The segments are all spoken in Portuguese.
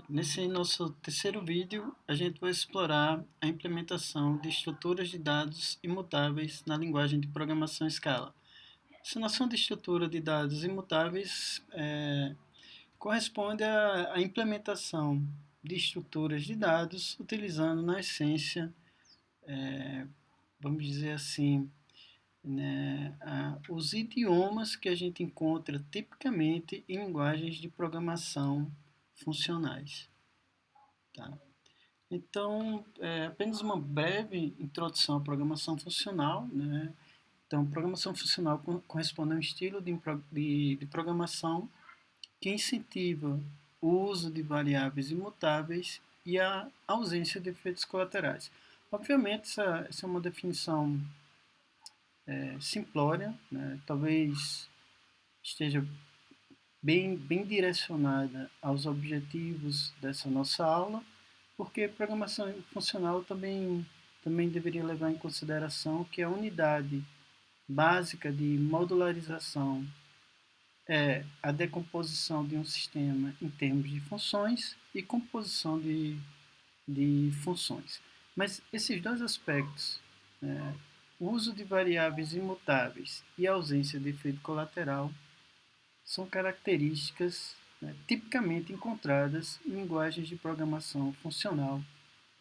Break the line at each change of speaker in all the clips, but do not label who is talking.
Nesse nosso terceiro vídeo, a gente vai explorar a implementação de estruturas de dados imutáveis na linguagem de programação Scala. Essa noção de estrutura de dados imutáveis corresponde à implementação de estruturas de dados utilizando, na essência, vamos dizer assim, os idiomas que a gente encontra tipicamente em linguagens de programação funcionais. Tá? Então, apenas uma breve introdução à programação funcional. Né? Então, programação funcional corresponde a um estilo de programação que incentiva o uso de variáveis imutáveis e a ausência de efeitos colaterais. Obviamente, essa é uma definição simplória, né? Talvez esteja bem direcionada aos objetivos dessa nossa aula, porque programação funcional também deveria levar em consideração que a unidade básica de modularização é a decomposição de um sistema em termos de funções e composição de funções. Mas esses dois aspectos, o uso de variáveis imutáveis e a ausência de efeito colateral, são características tipicamente encontradas em linguagens de programação funcional,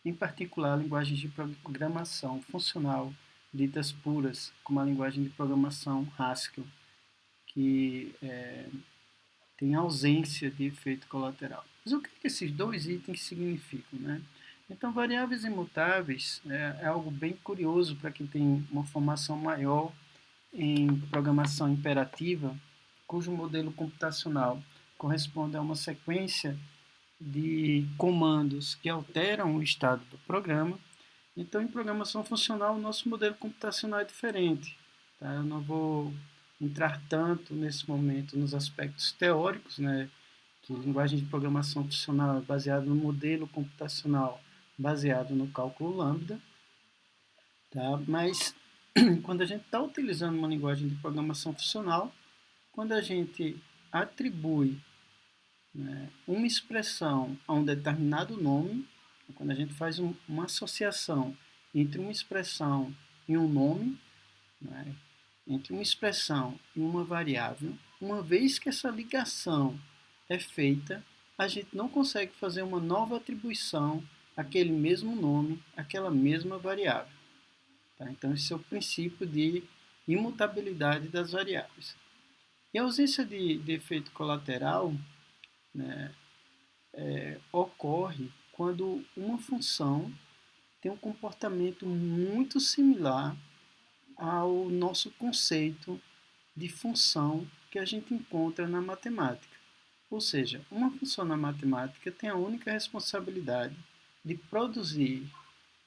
em particular linguagens de programação funcional ditas puras, como a linguagem de programação Haskell, que tem ausência de efeito colateral. Mas o que esses dois itens significam? Né? Então, variáveis imutáveis é algo bem curioso para quem tem uma formação maior em programação imperativa, cujo modelo computacional corresponde a uma sequência de comandos que alteram o estado do programa. Então, em programação funcional, o nosso modelo computacional é diferente. Tá? Eu não vou entrar tanto nesse momento nos aspectos teóricos, né, que linguagem de programação funcional é baseada no modelo computacional baseado no cálculo lambda, tá? Mas quando a gente está utilizando uma linguagem de programação funcional, quando a gente atribui uma expressão a um determinado nome, quando a gente faz uma associação entre uma expressão e um nome, né, entre uma expressão e uma variável, uma vez que essa ligação é feita, a gente não consegue fazer uma nova atribuição àquele mesmo nome, àquela mesma variável. Tá? Então, esse é o princípio de imutabilidade das variáveis. E a ausência de efeito colateral, né, ocorre quando uma função tem um comportamento muito similar ao nosso conceito de função que a gente encontra na matemática. Ou seja, uma função na matemática tem a única responsabilidade de produzir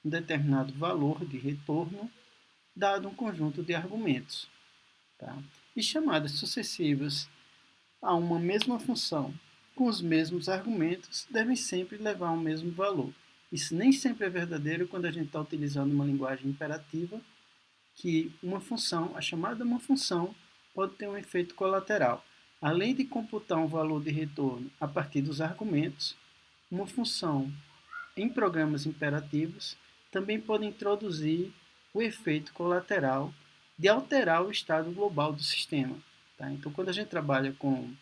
um determinado valor de retorno dado um conjunto de argumentos. Tá? E chamadas sucessivas a uma mesma função com os mesmos argumentos devem sempre levar ao mesmo valor. Isso nem sempre é verdadeiro quando a gente está utilizando uma linguagem imperativa, que uma função, a chamada uma função, pode ter um efeito colateral. Além de computar um valor de retorno a partir dos argumentos, uma função em programas imperativos também pode introduzir o efeito colateral de alterar o estado global do sistema. Tá? Então, quando a gente trabalha com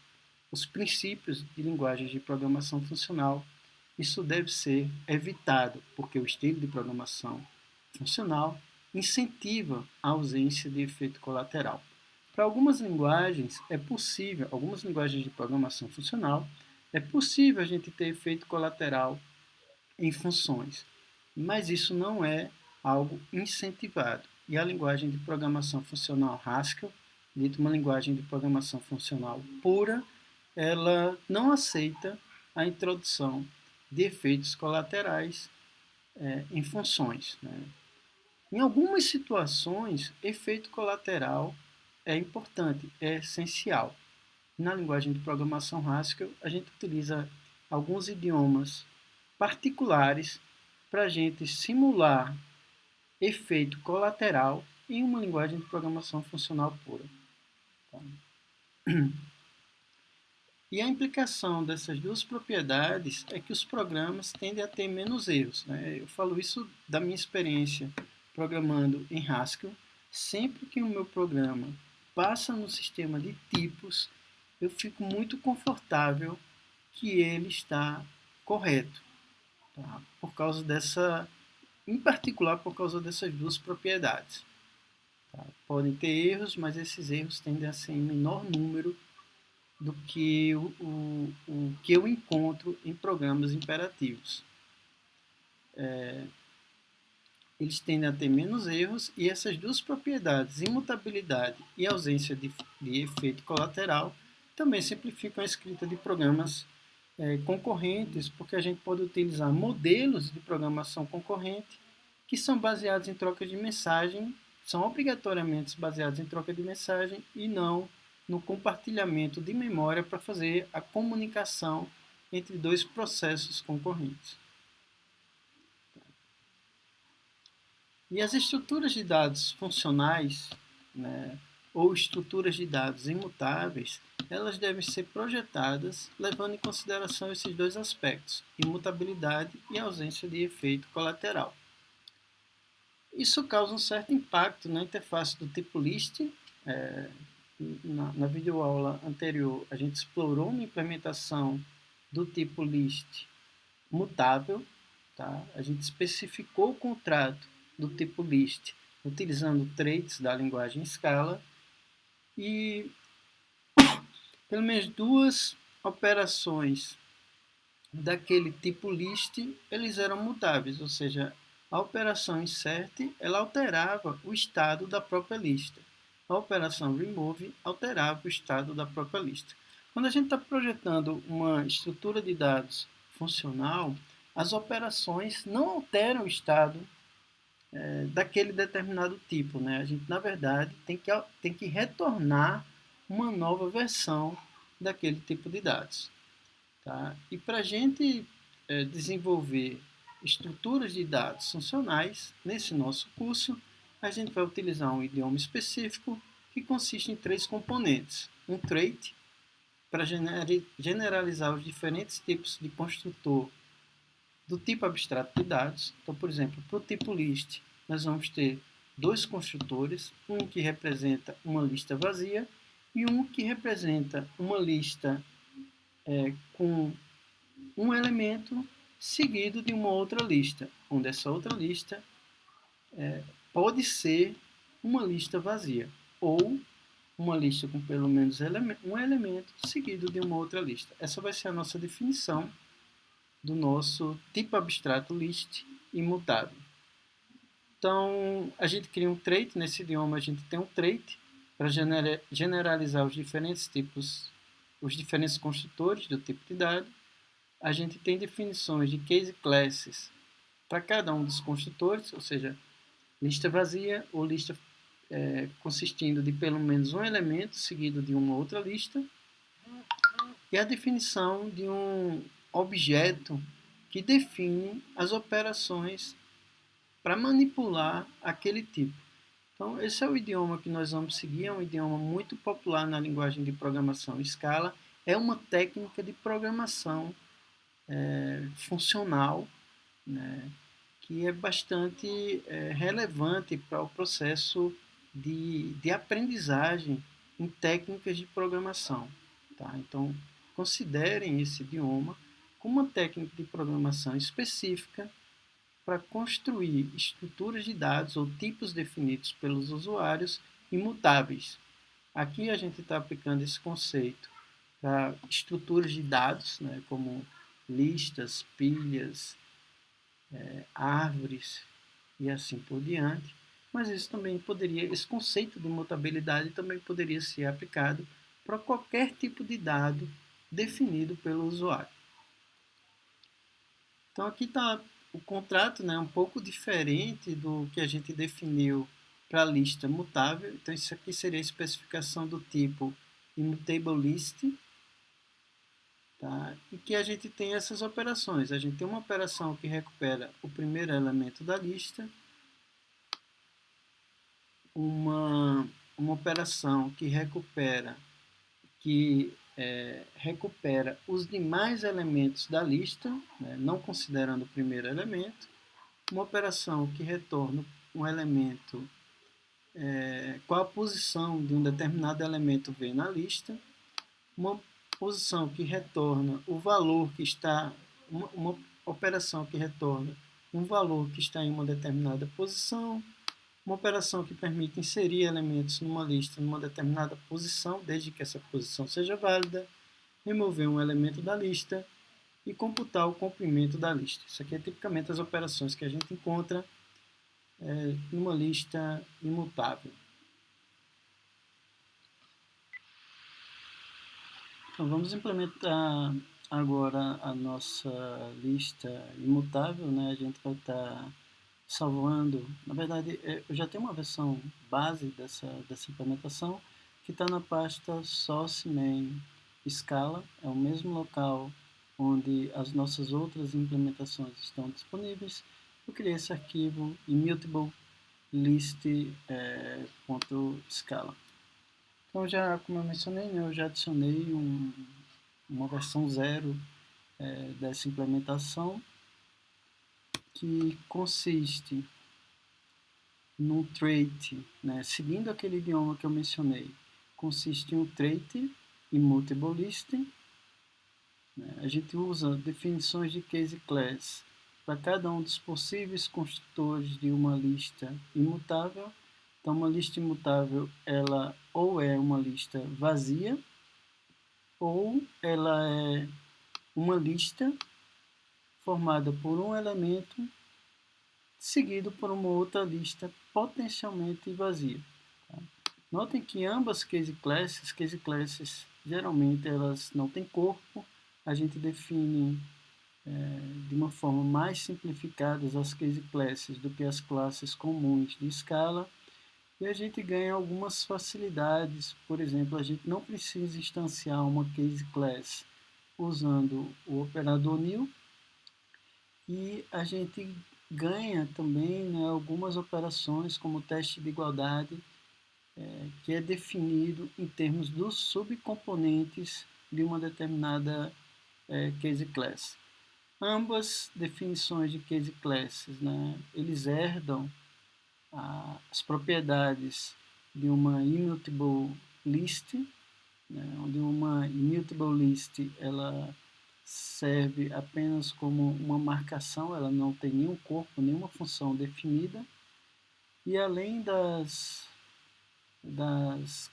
os princípios de linguagens de programação funcional, isso deve ser evitado, porque o estilo de programação funcional incentiva a ausência de efeito colateral. Para algumas linguagens é possível, algumas linguagens de programação funcional, é possível a gente ter efeito colateral em funções, mas isso não é algo incentivado. E a linguagem de programação funcional Haskell, dita uma linguagem de programação funcional pura, ela não aceita a introdução de efeitos colaterais em funções. Né? Em algumas situações, efeito colateral é importante, é essencial. Na linguagem de programação Haskell, a gente utiliza alguns idiomas particulares para a gente simular efeito colateral em uma linguagem de programação funcional pura. Tá? E a implicação dessas duas propriedades é que os programas tendem a ter menos erros, né? Eu falo isso da minha experiência programando em Haskell. Sempre que o meu programa passa no sistema de tipos, eu fico muito confortável que ele está correto, tá? Por causa dessa, em particular por causa dessas duas propriedades. Tá? Podem ter erros, mas esses erros tendem a ser em menor número do que o que eu encontro em programas imperativos. Eles tendem a ter menos erros e essas duas propriedades, imutabilidade e ausência de efeito colateral, também simplificam a escrita de programas concorrentes, porque a gente pode utilizar modelos de programação concorrente que são baseados em troca de mensagem, são obrigatoriamente baseados em troca de mensagem e não no compartilhamento de memória para fazer a comunicação entre dois processos concorrentes. E as estruturas de dados funcionais, né, ou estruturas de dados imutáveis, elas devem ser projetadas levando em consideração esses dois aspectos, imutabilidade e ausência de efeito colateral. Isso causa um certo impacto na interface do tipo list. Na videoaula anterior, a gente explorou uma implementação do tipo list mutável. Tá? A gente especificou o contrato do tipo list utilizando traits da linguagem Scala e pelo menos duas operações daquele tipo list eles eram mutáveis, ou seja, a operação insert ela alterava o estado da própria lista. A operação remove alterava o estado da própria lista. Quando a gente está projetando uma estrutura de dados funcional, as operações não alteram o estado daquele determinado tipo. Né? A gente, na verdade, tem que retornar uma nova versão daquele tipo de dados. Tá? E para a gente desenvolver estruturas de dados funcionais, nesse nosso curso, a gente vai utilizar um idioma específico que consiste em três componentes. Um trait, para generalizar os diferentes tipos de construtor do tipo abstrato de dados. Então, por exemplo, para o tipo list, nós vamos ter dois construtores, um que representa uma lista vazia e um que representa uma lista com um elemento seguido de uma outra lista, onde essa outra lista pode ser uma lista vazia ou uma lista com pelo menos um elemento seguido de uma outra lista. Essa vai ser a nossa definição do nosso tipo abstrato list imutável. Então, a gente cria um trait, nesse idioma a gente tem um trait para generalizar os diferentes tipos, os diferentes construtores do tipo de dado. A gente tem definições de case classes para cada um dos construtores, ou seja, lista vazia ou lista consistindo de pelo menos um elemento seguido de uma outra lista, e a definição de um objeto que define as operações para manipular aquele tipo. Então, esse é o idioma que nós vamos seguir, é um idioma muito popular na linguagem de programação Scala, é uma técnica de programação funcional, né, que é bastante relevante para o processo de aprendizagem em técnicas de programação. Tá? Então, considerem esse idioma como uma técnica de programação específica para construir estruturas de dados ou tipos definidos pelos usuários imutáveis. Aqui a gente está aplicando esse conceito para estruturas de dados, né, como listas, pilhas, árvores e assim por diante. Mas isso também poderia, esse conceito de mutabilidade também poderia ser aplicado para qualquer tipo de dado definido pelo usuário. Então aqui está o contrato, né, um pouco diferente do que a gente definiu para a lista mutável. Então isso aqui seria a especificação do tipo immutable list. Tá? E que a gente tem essas operações. A gente tem uma operação que recupera o primeiro elemento da lista, uma operação que recupera, que recupera os demais elementos da lista, né, não considerando o primeiro elemento, uma operação que retorna um elemento qual a posição de um determinado elemento V na lista, uma posição que retorna o valor que está, uma operação que retorna um valor que está em uma determinada posição, uma operação que permite inserir elementos numa lista numa determinada posição, desde que essa posição seja válida, remover um elemento da lista e computar o comprimento da lista. Isso aqui é tipicamente as operações que a gente encontra numa lista imutável. Então, vamos implementar agora a nossa lista imutável, né? A gente vai estar salvando, na verdade, eu já tenho uma versão base dessa implementação, que está na pasta source main Scala, é o mesmo local onde as nossas outras implementações estão disponíveis. Eu criei esse arquivo immutable list.scala. Então, como eu mencionei, eu já adicionei uma versão 0 dessa implementação, que consiste num trait, né, seguindo aquele idioma que eu mencionei, consiste em um trait immutable list. Né, a gente usa definições de case class para cada um dos possíveis construtores de uma lista imutável. Então, uma lista imutável, ela ou é uma lista vazia, ou ela é uma lista formada por um elemento seguido por uma outra lista potencialmente vazia. Tá? Notem que ambas case classes geralmente elas não têm corpo. A gente define de uma forma mais simplificada as case classes do que as classes comuns de Scala. E a gente ganha algumas facilidades. Por exemplo, a gente não precisa instanciar uma case class usando o operador new, e a gente ganha também, né, algumas operações como o teste de igualdade, que é definido em termos dos subcomponentes de uma determinada case class. Ambas definições de case classes, né, eles herdam as propriedades de uma immutable list, né, onde uma immutable list ela serve apenas como uma marcação, ela não tem nenhum corpo, nenhuma função definida. E além das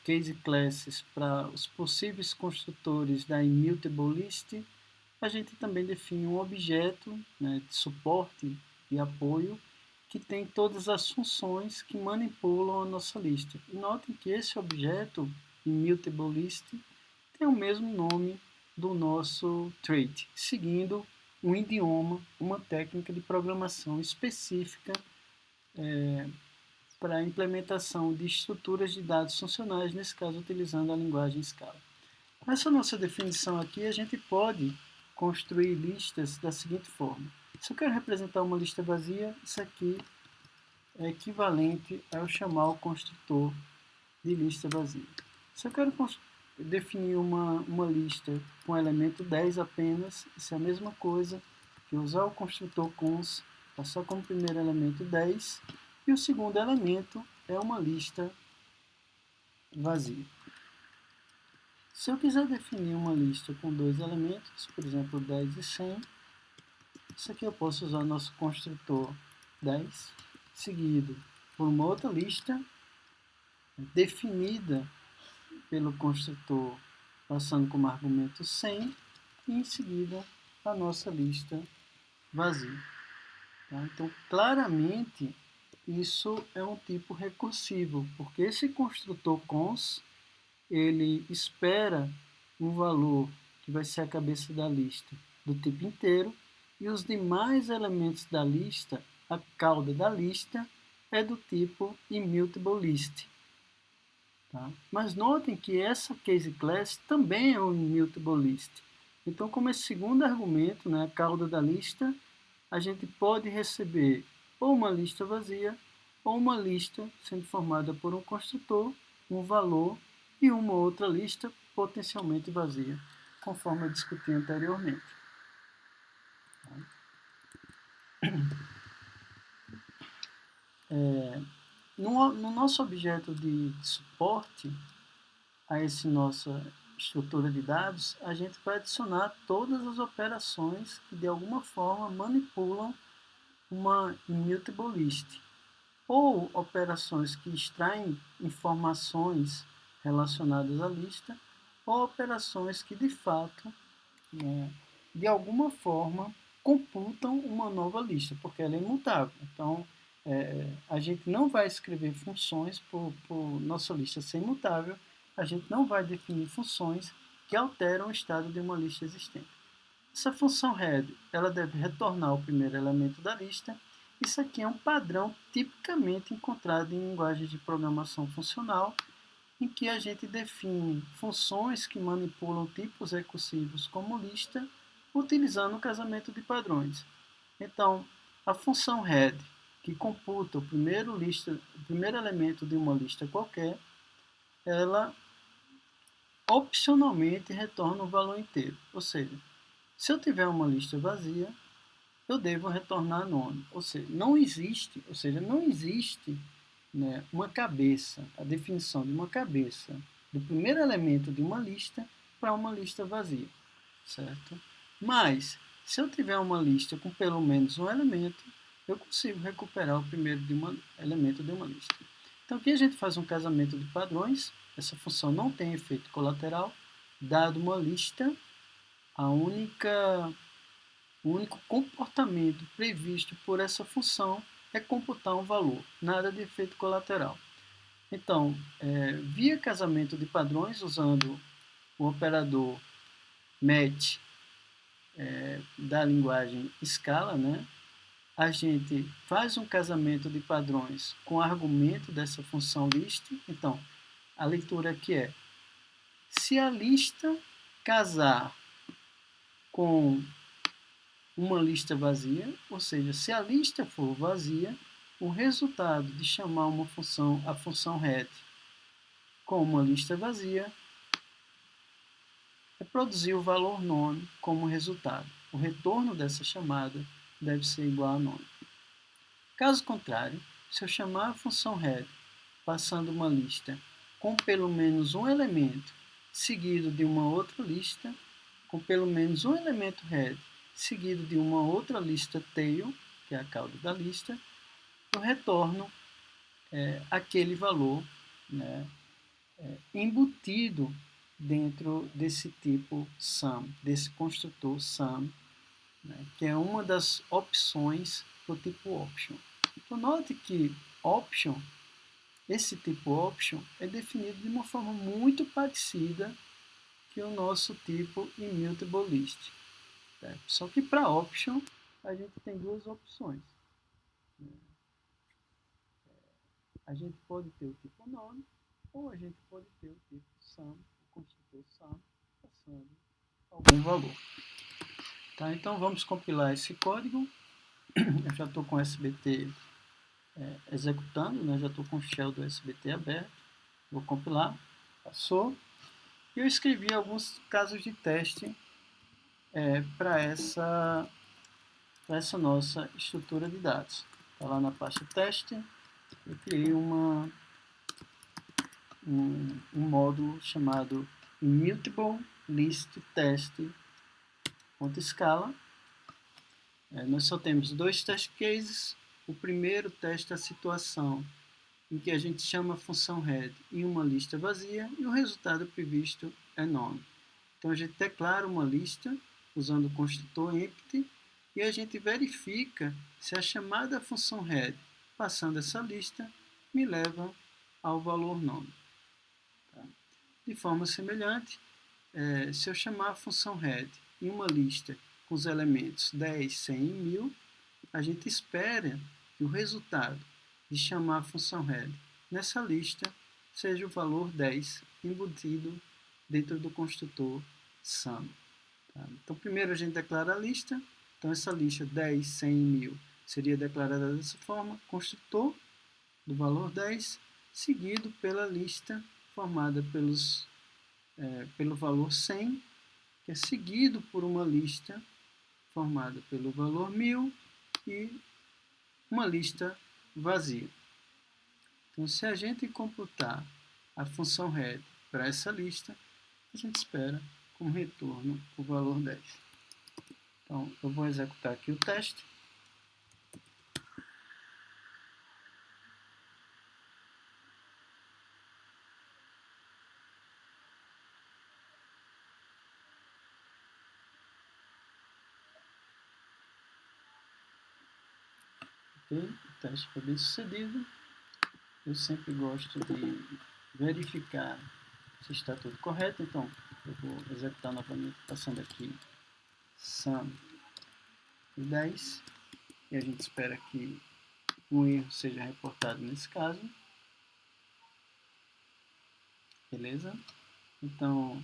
case classes para os possíveis construtores da immutable list, a gente também define um objeto, né, de suporte e apoio que tem todas as funções que manipulam a nossa lista. E notem que esse objeto, immutable list, tem o mesmo nome do nosso trait, seguindo um idioma, uma técnica de programação específica para a implementação de estruturas de dados funcionais, nesse caso utilizando a linguagem Scala. Com essa nossa definição aqui, a gente pode construir listas da seguinte forma. Se eu quero representar uma lista vazia, isso aqui é equivalente a eu chamar o construtor de lista vazia. Se eu quero definir uma lista com elemento 10 apenas, isso é a mesma coisa que usar o construtor cons, passar como primeiro elemento 10, e o segundo elemento é uma lista vazia. Se eu quiser definir uma lista com dois elementos, por exemplo 10 e 100, isso aqui eu posso usar nosso construtor 10, seguido por uma outra lista definida pelo construtor passando como argumento 100 e em seguida a nossa lista vazia. Tá? Então, claramente, isso é um tipo recursivo, porque esse construtor cons, ele espera um valor que vai ser a cabeça da lista do tipo inteiro, e os demais elementos da lista, a cauda da lista, é do tipo immutable list. Tá? Mas notem que essa case class também é um immutable list. Então, como esse segundo argumento, né, a cauda da lista, a gente pode receber ou uma lista vazia ou uma lista sendo formada por um construtor, um valor e uma outra lista potencialmente vazia, conforme eu discuti anteriormente. No nosso objeto de suporte a essa nossa estrutura de dados, a gente vai adicionar todas as operações que de alguma forma manipulam uma immutable list, ou operações que extraem informações relacionadas à lista, ou operações que de fato, de alguma forma, computam uma nova lista, porque ela é imutável. Então, a gente não vai escrever funções por nossa lista ser imutável, a gente não vai definir funções que alteram o estado de uma lista existente. Essa função head, ela deve retornar o primeiro elemento da lista. Isso aqui é um padrão tipicamente encontrado em linguagens de programação funcional, em que a gente define funções que manipulam tipos recursivos como lista, utilizando o casamento de padrões. Então, a função head, que computa o primeiro elemento de uma lista qualquer, ela opcionalmente retorna um valor inteiro. Ou seja, se eu tiver uma lista vazia, eu devo retornar nome. Ou seja, não existe, né, uma cabeça, a definição de uma cabeça do primeiro elemento de uma lista para uma lista vazia, certo? Mas, se eu tiver uma lista com pelo menos um elemento, eu consigo recuperar o primeiro elemento de uma lista. Então, aqui a gente faz um casamento de padrões. Essa função não tem efeito colateral. Dado uma lista, o único comportamento previsto por essa função é computar um valor, nada de efeito colateral. Então, via casamento de padrões, usando o operador match da linguagem Scala, né, a gente faz um casamento de padrões com o argumento dessa função list. Então, a leitura aqui é: se a lista casar com uma lista vazia, ou seja, se a lista for vazia, o resultado de chamar uma função, a função head, com uma lista vazia, é produzir o valor nome como resultado. O retorno dessa chamada deve ser igual a nome. Caso contrário, se eu chamar a função head passando uma lista com pelo menos um elemento seguido de uma outra lista, com pelo menos um elemento head seguido de uma outra lista tail, que é a cauda da lista, eu retorno aquele valor, né, embutido dentro desse tipo sum, desse construtor sum, né, que é uma das opções do tipo option. Então, note que option, esse tipo option, é definido de uma forma muito parecida que o nosso tipo immutable list. Tá? Só que para option, a gente tem duas opções. A gente pode ter o tipo nome, ou a gente pode ter o tipo sum, o construtor sum, passando algum valor. Tá? Então, vamos compilar esse código. Eu já estou com o SBT executando, né? Já estou com o shell do SBT aberto. Vou compilar. Passou. E eu escrevi alguns casos de teste para essa nossa estrutura de dados. Está lá na pasta teste. Eu criei um módulo chamado immutable list test.scala. Nós só temos dois test cases. O primeiro testa a situação em que a gente chama a função head em uma lista vazia e o resultado previsto é nome. Então a gente declara uma lista usando o construtor empty e a gente verifica se a chamada função head passando essa lista me leva ao valor nome. Tá? De forma semelhante, se eu chamar a função head em uma lista com os elementos 10, 100 e 1000, a gente espera que o resultado de chamar a função head nessa lista seja o valor 10 embutido dentro do construtor sum. Tá? Então, primeiro a gente declara a lista. Então, essa lista 10, 100 e 1000 seria declarada dessa forma: construtor do valor 10, seguido pela lista formada pelos pelo valor 100, que é seguido por uma lista formada pelo valor 1000 e uma lista vazia. Então, se a gente computar a função head para essa lista, a gente espera como retorno o valor 10. Então, eu vou executar aqui o teste. Ok, o teste foi bem sucedido. Eu sempre gosto de verificar se está tudo correto, então eu vou executar novamente, passando aqui sum de 10, e a gente espera que um erro seja reportado nesse caso. Beleza? Então,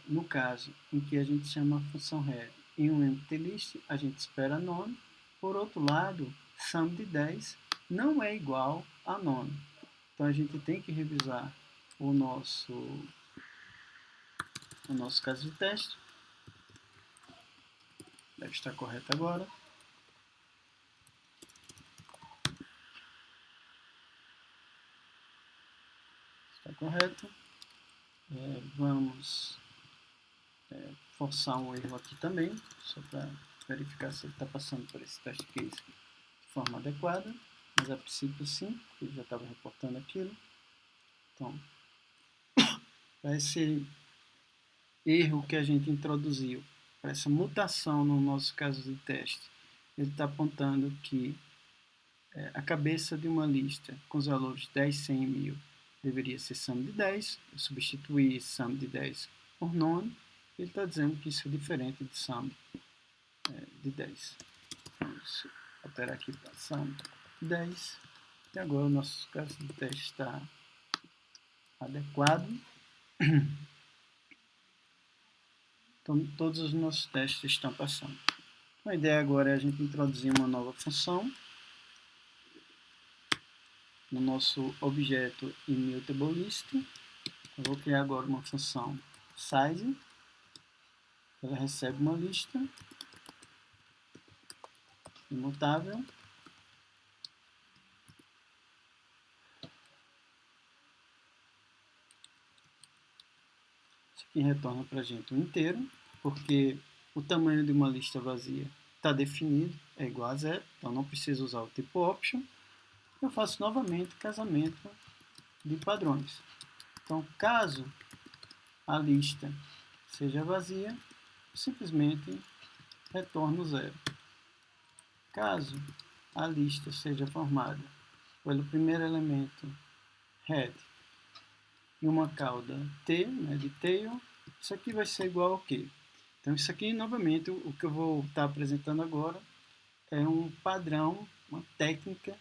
no caso em que a gente chama a função head em um empty list, a gente espera none. Por outro lado, sum de 10 não é igual a none. Então a gente tem que revisar o nosso caso de teste. Deve estar correto agora. Está correto. Vamos forçar um erro aqui também, só para verificar se ele está passando por esse teste case de forma adequada. Mas a princípio sim, porque ele já estava reportando aquilo. Então, para esse erro que a gente introduziu, para essa mutação no nosso caso de teste, ele está apontando que a cabeça de uma lista com os valores 10, 100 e 1000 deveria ser sum de 10. Eu substituí sum de 10 por none. Ele está dizendo que isso é diferente de sum de 10. Vamos alterar aqui para sum de 10. E agora o nosso caso de teste está adequado. Então, todos os nossos testes estão passando. A ideia agora é a gente introduzir uma nova função no nosso objeto ImmutableList. Eu vou criar agora uma função size. Ela recebe uma lista imutável. Isso aqui retorna para a gente um inteiro, porque o tamanho de uma lista vazia está definido, é igual a 0, então não preciso usar o tipo option. Eu faço novamente casamento de padrões. Então, caso a lista seja vazia, eu simplesmente retorno 0. Caso a lista seja formada pelo primeiro elemento head e uma cauda T, né, de tail, isso aqui vai ser igual ao quê? Então, isso aqui, novamente, o que eu vou estar apresentando agora é um padrão, uma técnica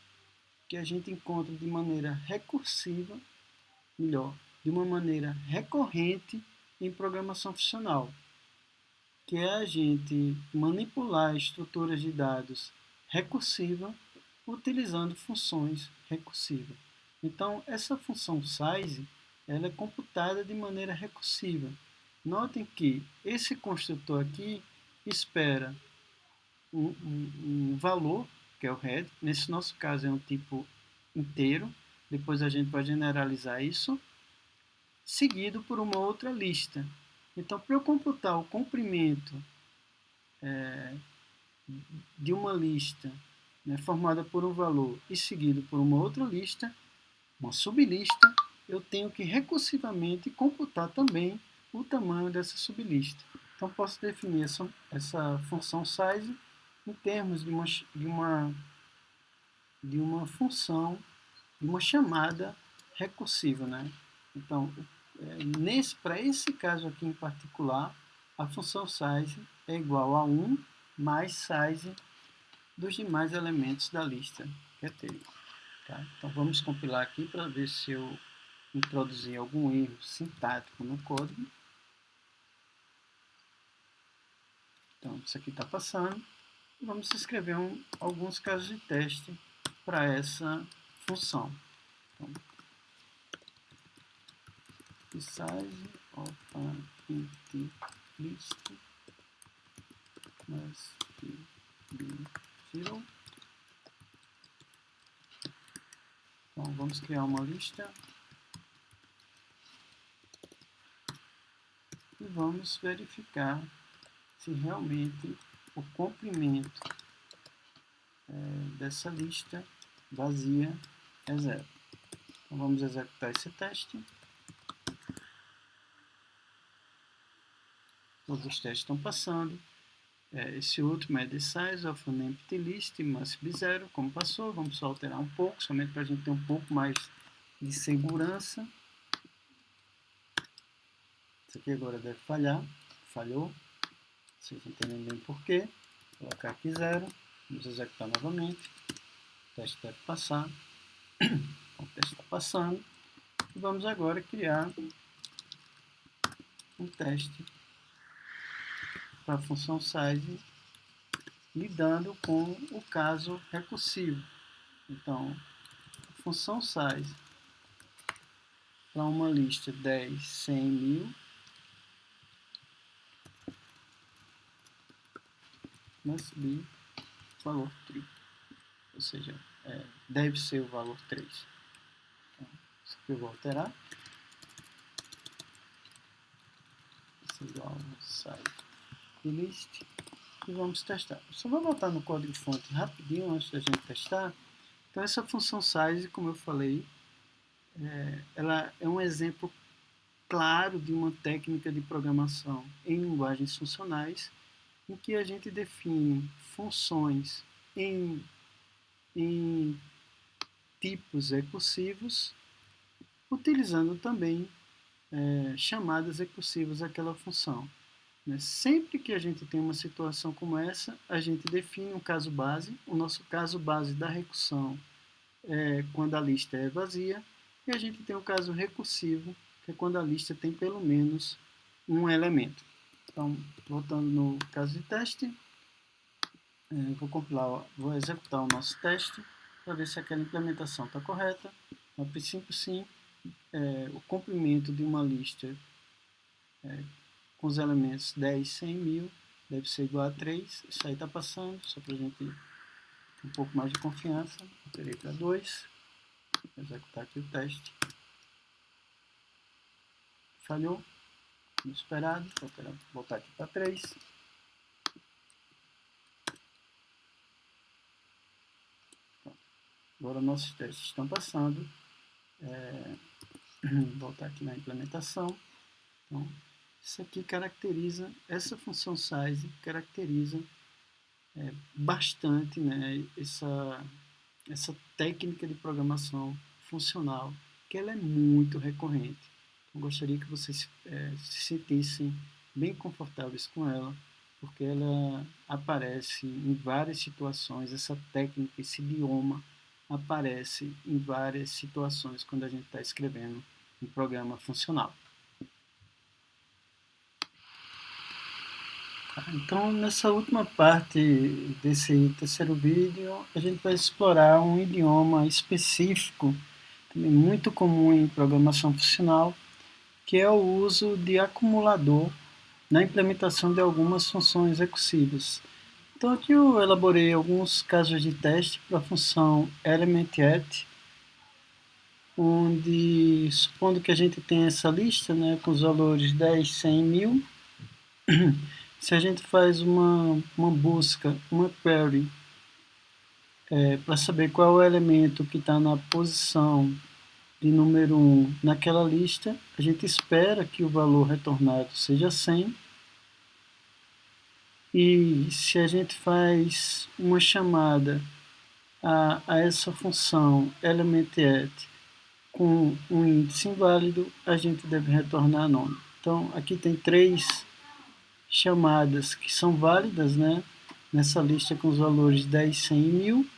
que a gente encontra de maneira recursiva, melhor, de uma maneira recorrente em programação funcional, que é a gente manipular estruturas de dados recursiva utilizando funções recursivas. Então, essa função size ela é computada de maneira recursiva. Notem que esse construtor aqui espera um valor, que é o head. Nesse nosso caso é um tipo inteiro. Depois a gente vai generalizar isso, seguido por uma outra lista. Então, para eu computar o comprimento de uma lista, né, formada por um valor e seguido por uma outra lista, uma sublista, eu tenho que recursivamente computar também o tamanho dessa sublista. Então, posso definir essa função size em termos de uma função, de uma chamada recursiva, né? Então, para esse caso aqui em particular, a função size é igual a 1 mais size dos demais elementos da lista que é table. Tá? Então, vamos compilar aqui para ver se eu introduzi algum erro sintático no código. Então, isso aqui está passando. Vamos escrever alguns casos de teste para essa função. Então, size open int list must be 0. Então vamos criar uma lista e vamos verificar se realmente o comprimento dessa lista vazia é 0. Então vamos executar esse teste. Todos os testes estão passando. Esse último é the size of an empty list must be 0, como passou. Vamos só alterar um pouco, somente para a gente ter um pouco mais de segurança. Isso aqui agora deve falhar. Falhou. Vocês entendem bem por quê. Vou colocar aqui 0. Vamos executar novamente. O teste deve passar. O teste está passando. E vamos agora criar um teste para a função size, lidando com o caso recursivo. Então, a função size para uma lista 10, 100, 1000 must be valor 3, ou seja, deve ser o valor 3. Então, isso aqui eu vou alterar. Isso é igual ao size list e vamos testar. Só vou voltar no código-fonte rapidinho antes da gente testar. Então essa função size, como eu falei, ela é um exemplo claro de uma técnica de programação em linguagens funcionais em que a gente define funções em tipos recursivos, utilizando também chamadas recursivas àquela função. Sempre que a gente tem uma situação como essa, a gente define um caso base. O nosso caso base da recursão é quando a lista é vazia, e a gente tem o caso recursivo, que é quando a lista tem pelo menos um elemento. Então, voltando no caso de teste, vou compilar, vou executar o nosso teste para ver se aquela implementação está correta. A princípio, sim. O comprimento de uma lista com os elementos 10, 100, 1000 deve ser igual a 3. Isso aí está passando, só para a gente ter um pouco mais de confiança. Alterei para 2. Vou executar aqui o teste. Falhou, como esperado. Vou voltar aqui para 3. Agora nossos testes estão passando. Vou voltar aqui na implementação. Então, isso aqui caracteriza, essa função size caracteriza bastante, né, essa técnica de programação funcional, que ela é muito recorrente. Eu gostaria que vocês se sentissem bem confortáveis com ela, porque ela aparece em várias situações, essa técnica, esse idioma aparece em várias situações quando a gente está escrevendo um programa funcional. Então, nessa última parte desse terceiro vídeo, a gente vai explorar um idioma específico, também muito comum em programação funcional, que é o uso de acumulador na implementação de algumas funções recursivas. Então, aqui eu elaborei alguns casos de teste para a função elementAt, onde, supondo que a gente tenha essa lista, né, com os valores 10, 100, 1000, se a gente faz uma busca, uma query, para saber qual é o elemento que está na posição de número 1 naquela lista, a gente espera que o valor retornado seja 100. E se a gente faz uma chamada a essa função elementAt com um índice inválido, a gente deve retornar nome. Então, aqui tem 3 chamadas que são válidas, né, nessa lista com os valores 10, 100 e 1000.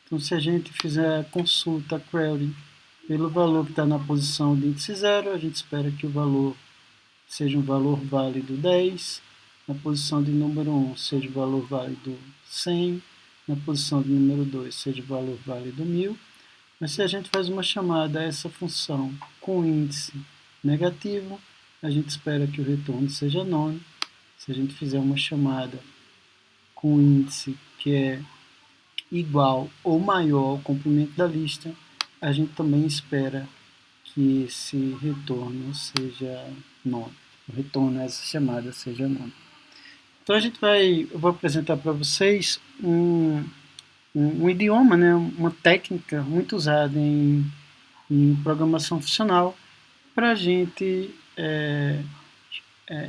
Então, se a gente fizer a consulta, a query, pelo valor que está na posição de índice 0, a gente espera que o valor seja um valor válido 10, na posição de número 1 seja o valor válido 100, na posição de número 2 seja o valor válido 1000. Mas se a gente faz uma chamada a essa função com índice negativo, a gente espera que o retorno seja none. Se a gente fizer uma chamada com um índice que é igual ou maior ao comprimento da lista, a gente também espera que esse retorno seja none. O retorno dessa chamada seja none. Então eu vou apresentar para vocês um idioma, né, uma técnica muito usada em programação funcional para a gente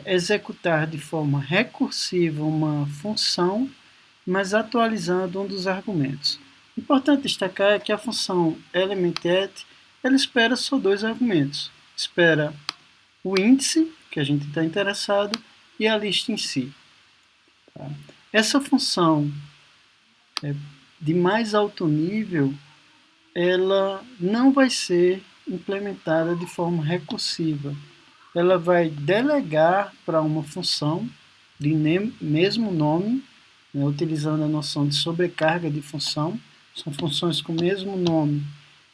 executar de forma recursiva uma função, mas atualizando um dos argumentos. Importante destacar é que a função elementAt ela espera só dois argumentos. Espera o índice, que a gente está interessado, e a lista em si. Tá? Essa função de mais alto nível, ela não vai ser implementada de forma recursiva. Ela vai delegar para uma função de mesmo nome, né, utilizando a noção de sobrecarga de função. São funções com o mesmo nome,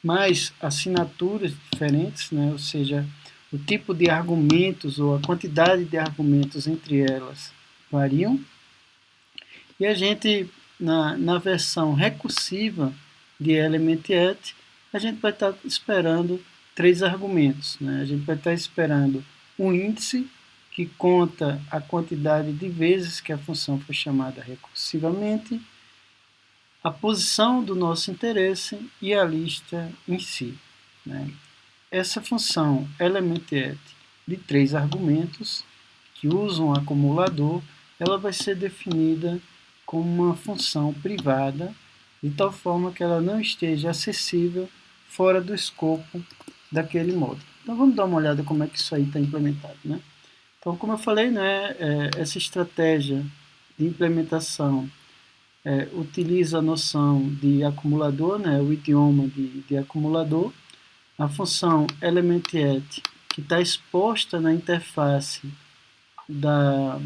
mas assinaturas diferentes, né, ou seja, o tipo de argumentos ou a quantidade de argumentos entre elas variam. E a gente, na versão recursiva de elementAt, a gente vai estar esperando três argumentos. Né? A gente vai estar esperando um índice, que conta a quantidade de vezes que a função foi chamada recursivamente, a posição do nosso interesse e a lista em si. Né? Essa função elementAt de três argumentos, que usam um acumulador, ela vai ser definida como uma função privada, de tal forma que ela não esteja acessível fora do escopo daquele módulo. Então vamos dar uma olhada como é que isso aí está implementado. Né? Então, como eu falei, né, essa estratégia de implementação utiliza a noção de acumulador, né, o idioma de acumulador, a função elementAt, que está exposta na interface da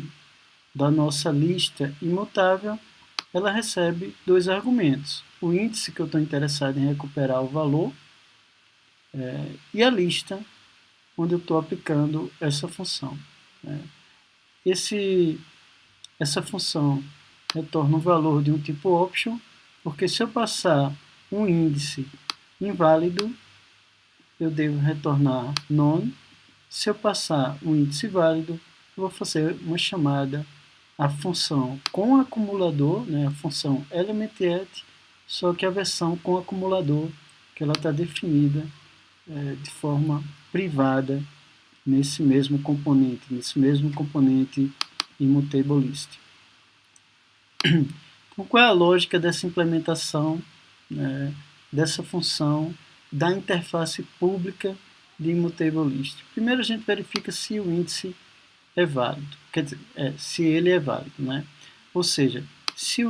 nossa lista imutável, ela recebe dois argumentos. O índice, que eu estou interessado em recuperar o valor, e a lista, onde eu estou aplicando essa função. Essa função retorna um valor de um tipo option, porque se eu passar um índice inválido, eu devo retornar none. Se eu passar um índice válido, eu vou fazer uma chamada à função com acumulador, né, a função elementAt, só que a versão com acumulador, que ela está definida de forma privada nesse mesmo componente immutablelist. Então, qual é a lógica dessa implementação, né, dessa função da interface pública de immutablelist? Primeiro a gente verifica se o índice é válido, quer dizer, se ele é válido, né? Ou seja, se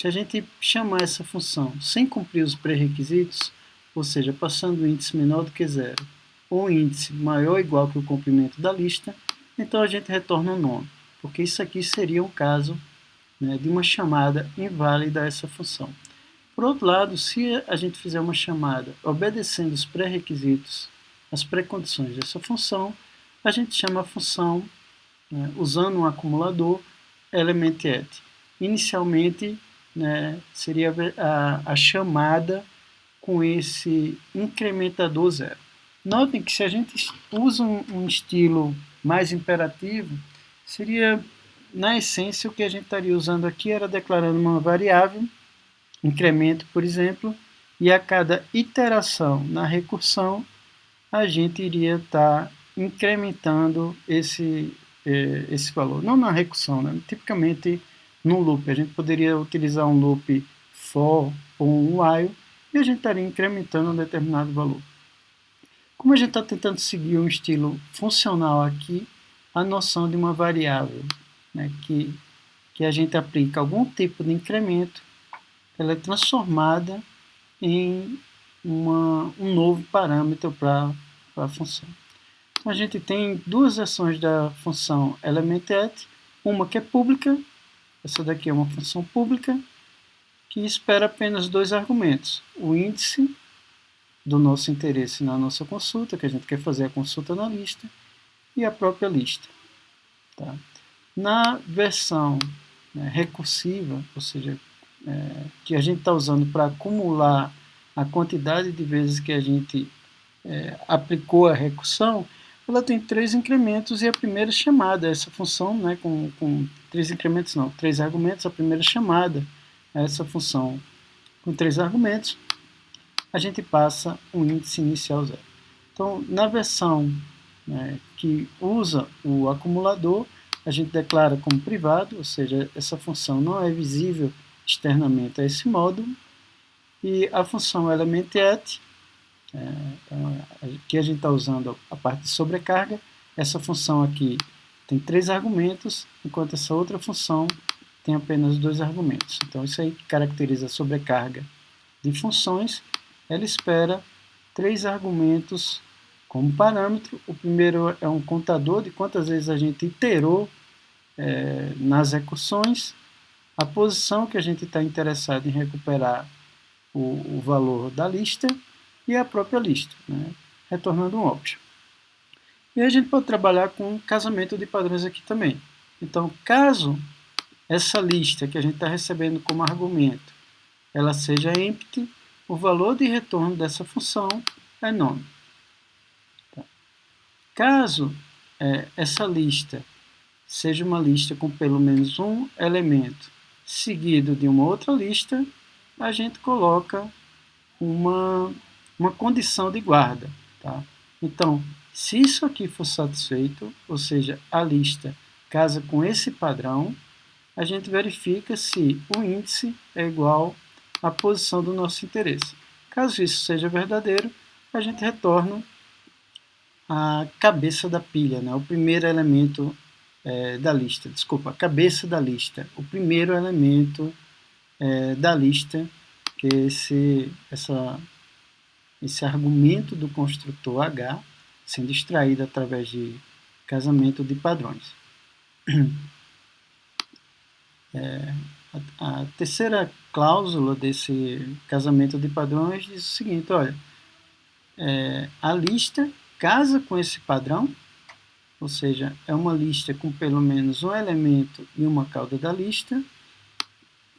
a gente chamar essa função sem cumprir os pré-requisitos, ou seja, passando o índice menor do que zero, ou um índice maior ou igual que o comprimento da lista, então a gente retorna um nome, porque isso aqui seria um caso, né, de uma chamada inválida a essa função. Por outro lado, se a gente fizer uma chamada obedecendo os pré-requisitos, as pré-condições dessa função, a gente chama a função, né, usando um acumulador, elementAt. Inicialmente, né, seria a chamada com esse incrementador zero. Notem que se a gente usa um estilo mais imperativo, seria, na essência, o que a gente estaria usando aqui era declarando uma variável, incremento, por exemplo, e a cada iteração na recursão, a gente iria estar incrementando esse valor. Não na recursão, né? Tipicamente no loop. A gente poderia utilizar um loop for ou um while e a gente estaria incrementando um determinado valor. Como a gente está tentando seguir um estilo funcional aqui, a noção de uma variável, né, que a gente aplica algum tipo de incremento, ela é transformada em um novo parâmetro para a função. Então, a gente tem duas versões da função elementAt, uma que é pública, essa daqui é uma função pública, que espera apenas dois argumentos, o índice do nosso interesse na nossa consulta, que a gente quer fazer a consulta na lista, e a própria lista. Tá? Na versão recursiva, ou seja, que a gente está usando para acumular a quantidade de vezes que a gente aplicou a recursão, ela tem 3 incrementos e a primeira chamada, essa função, com 3 incrementos não, 3 argumentos, a primeira chamada a essa função com 3 argumentos, a gente passa um índice inicial 0. Então, na versão que usa o acumulador, a gente declara como privado, ou seja, essa função não é visível externamente a esse módulo, e a função elementAt, que a gente está usando a parte de sobrecarga, essa função aqui tem 3 argumentos, enquanto essa outra função tem apenas 2 argumentos. Então, isso aí que caracteriza a sobrecarga de funções. Ela espera 3 argumentos como parâmetro. O primeiro é um contador de quantas vezes a gente iterou nas recursões, a posição que a gente está interessado em recuperar o valor da lista e a própria lista, retornando um option. E a gente pode trabalhar com casamento de padrões aqui também. Então, caso essa lista que a gente está recebendo como argumento, ela seja empty, o valor de retorno dessa função é none. Tá? Caso essa lista seja uma lista com pelo menos um elemento seguido de uma outra lista, a gente coloca uma condição de guarda. Tá? Então, se isso aqui for satisfeito, ou seja, a lista casa com esse padrão, a gente verifica se o índice é igual à posição do nosso interesse. Caso isso seja verdadeiro, a gente retorna a cabeça da pilha, o primeiro elemento da lista. Desculpa, a cabeça da lista. O primeiro elemento da lista, que é esse argumento do construtor H, sendo extraído através de casamento de padrões. A terceira cláusula desse casamento de padrões diz o seguinte, olha, a lista casa com esse padrão, ou seja, é uma lista com pelo menos um elemento e uma cauda da lista,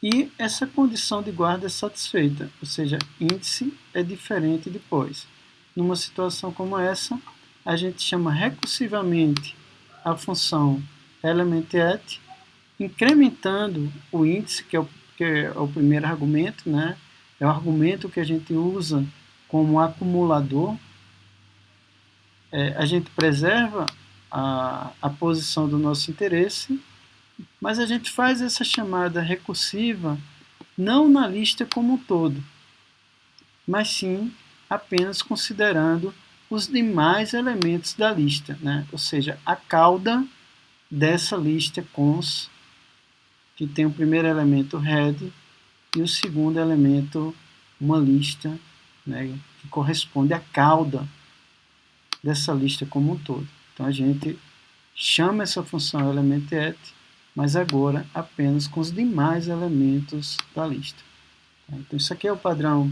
e essa condição de guarda é satisfeita, ou seja, índice é diferente depois. Numa situação como essa, a gente chama recursivamente a função elementAt, incrementando o índice, que é o primeiro argumento, é o argumento que a gente usa como acumulador. A gente preserva a posição do nosso interesse, mas a gente faz essa chamada recursiva não na lista como um todo, mas sim apenas considerando os demais elementos da lista, ou seja, a cauda dessa lista cons, que tem o primeiro elemento head e o segundo elemento uma lista, que corresponde à cauda dessa lista como um todo. Então a gente chama essa função elementAt, mas agora apenas com os demais elementos da lista. Então isso aqui é o padrão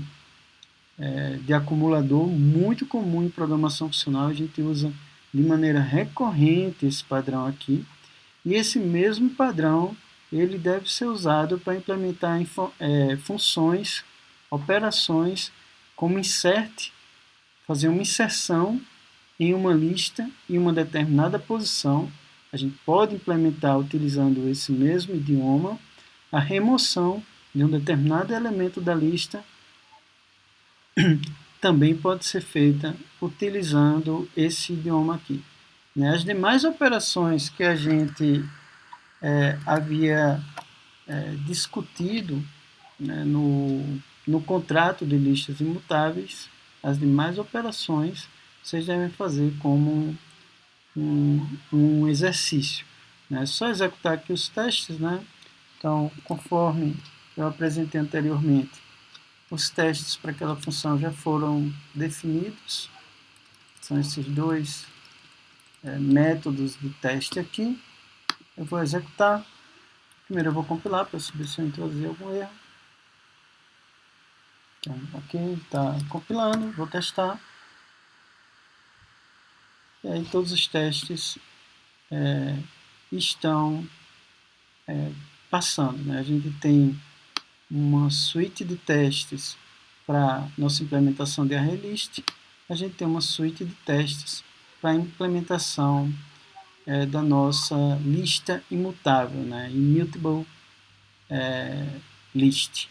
de acumulador muito comum em programação funcional. A gente usa de maneira recorrente esse padrão aqui, e esse mesmo padrão ele deve ser usado para implementar funções, operações como insert, fazer uma inserção em uma lista em uma determinada posição. A gente pode implementar, utilizando esse mesmo idioma, a remoção de um determinado elemento da lista. Também pode ser feita utilizando esse idioma aqui. As demais operações que a gente havia discutido no contrato de listas imutáveis, as demais operações vocês devem fazer como um exercício. É só executar aqui os testes. Então, conforme eu apresentei anteriormente, os testes para aquela função já foram definidos. São esses dois métodos de teste aqui. Eu vou executar. Primeiro eu vou compilar para saber se eu introduzi algum erro. Então, ok, está compilando, vou testar. E aí todos os testes estão passando, né? A gente tem uma suíte de testes para nossa implementação de ArrayList, a gente tem uma suíte de testes para a implementação da nossa lista imutável, né? Immutable list.